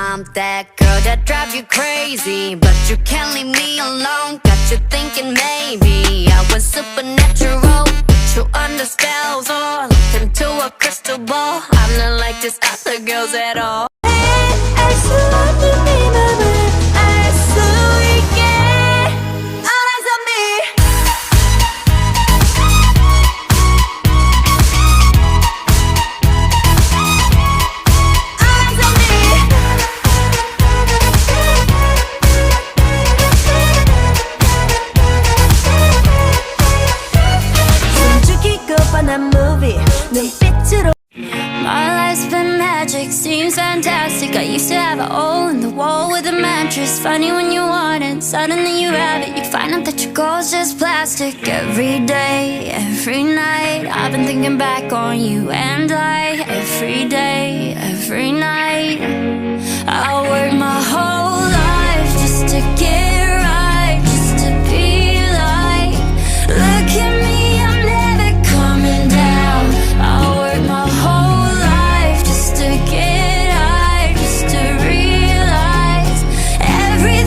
I'm that girl that drives you crazy, but you can't leave me alone. Got you thinking maybe I was supernatural, put you under spells or looked into a crystal ball. I'm not like these other girls at all. My life's been magic, seems fantastic. I used to have a hole in the wall with a mattress. Funny when you want it, suddenly you have it. You find out that your goal's just plastic. Every day, every night, I've been thinking back on you and I. Every day, every night.